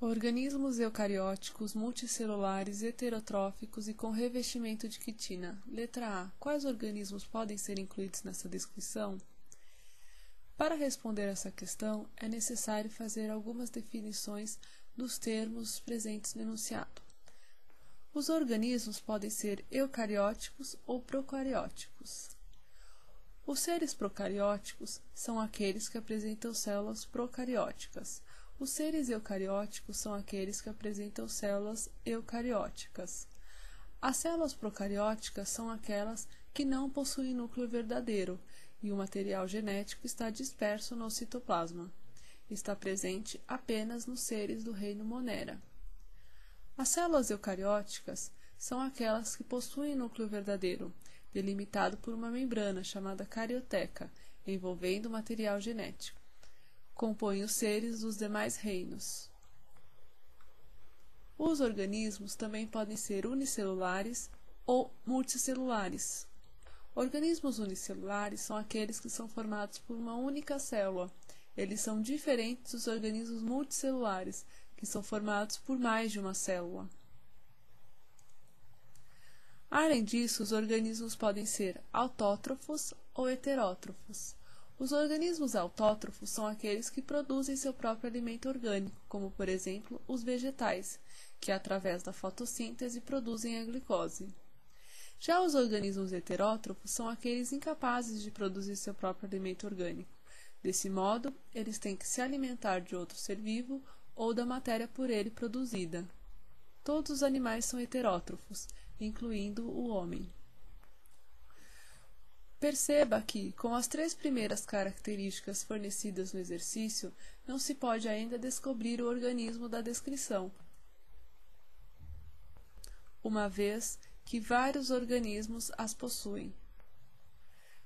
Organismos eucarióticos multicelulares heterotróficos e com revestimento de quitina. Letra A. Quais organismos podem ser incluídos nessa descrição? Para responder essa questão, é necessário fazer algumas definições dos termos presentes no enunciado. Os organismos podem ser eucarióticos ou procarióticos. Os seres procarióticos são aqueles que apresentam células procarióticas. Os seres eucarióticos são aqueles que apresentam células eucarióticas. As células procarióticas são aquelas que não possuem núcleo verdadeiro e o material genético está disperso no citoplasma. Está presente apenas nos seres do reino Monera. As células eucarióticas são aquelas que possuem núcleo verdadeiro, delimitado por uma membrana chamada carioteca, envolvendo o material genético. Compõem os seres dos demais reinos. Os organismos também podem ser unicelulares ou multicelulares. Organismos unicelulares são aqueles que são formados por uma única célula. Eles são diferentes dos organismos multicelulares, que são formados por mais de uma célula. Além disso, os organismos podem ser autótrofos ou heterótrofos. Os organismos autótrofos são aqueles que produzem seu próprio alimento orgânico, como, por exemplo, os vegetais, que através da fotossíntese produzem a glicose. Já os organismos heterótrofos são aqueles incapazes de produzir seu próprio alimento orgânico. Desse modo, eles têm que se alimentar de outro ser vivo ou da matéria por ele produzida. Todos os animais são heterótrofos, incluindo o homem. Perceba que, com as três primeiras características fornecidas no exercício, não se pode ainda descobrir o organismo da descrição, uma vez que vários organismos as possuem.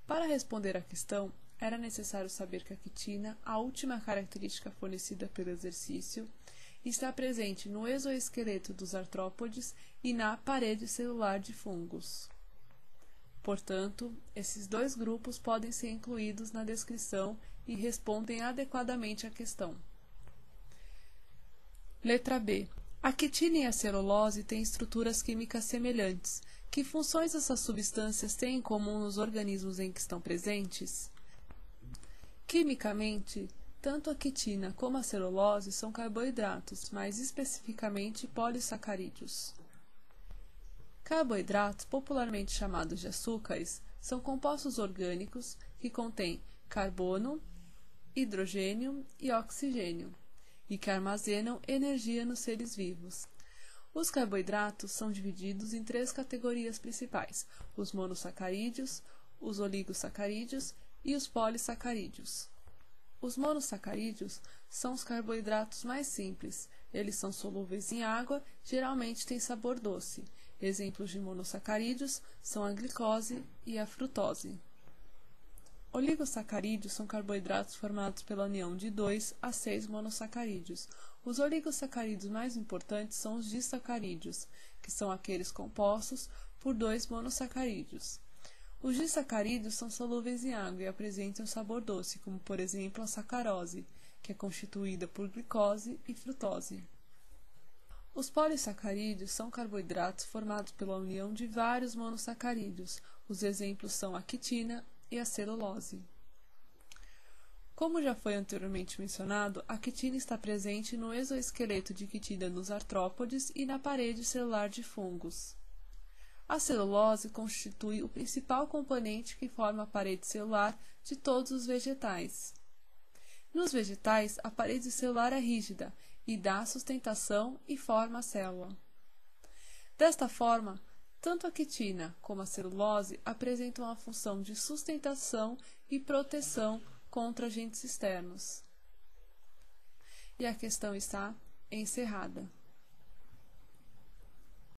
Para responder à questão, era necessário saber que a quitina, a última característica fornecida pelo exercício, está presente no exoesqueleto dos artrópodes e na parede celular de fungos. Portanto, esses dois grupos podem ser incluídos na descrição e respondem adequadamente à questão. Letra B. A quitina e a celulose têm estruturas químicas semelhantes. Que funções essas substâncias têm em comum nos organismos em que estão presentes? Quimicamente, tanto a quitina como a celulose são carboidratos, mais especificamente polissacarídeos. Carboidratos, popularmente chamados de açúcares, são compostos orgânicos que contêm carbono, hidrogênio e oxigênio, e que armazenam energia nos seres vivos. Os carboidratos são divididos em três categorias principais: os monossacarídeos, os oligossacarídeos e os polissacarídeos. Os monossacarídeos são os carboidratos mais simples. Eles são solúveis em água, geralmente têm sabor doce. Exemplos de monossacarídeos são a glicose e a frutose. Oligossacarídeos são carboidratos formados pela união de 2 a 6 monossacarídeos. Os oligossacarídeos mais importantes são os disacarídeos, que são aqueles compostos por 2 monossacarídeos. Os disacarídeos são solúveis em água e apresentam sabor doce, como por exemplo a sacarose, que é constituída por glicose e frutose. Os polissacarídeos são carboidratos formados pela união de vários monossacarídeos. Os exemplos são a quitina e a celulose. Como já foi anteriormente mencionado, a quitina está presente no exoesqueleto de quitina nos artrópodes e na parede celular de fungos. A celulose constitui o principal componente que forma a parede celular de todos os vegetais. Nos vegetais, a parede celular é rígida e dá sustentação e forma a célula. Desta forma, tanto a quitina como a celulose apresentam a função de sustentação e proteção contra agentes externos. E a questão está encerrada.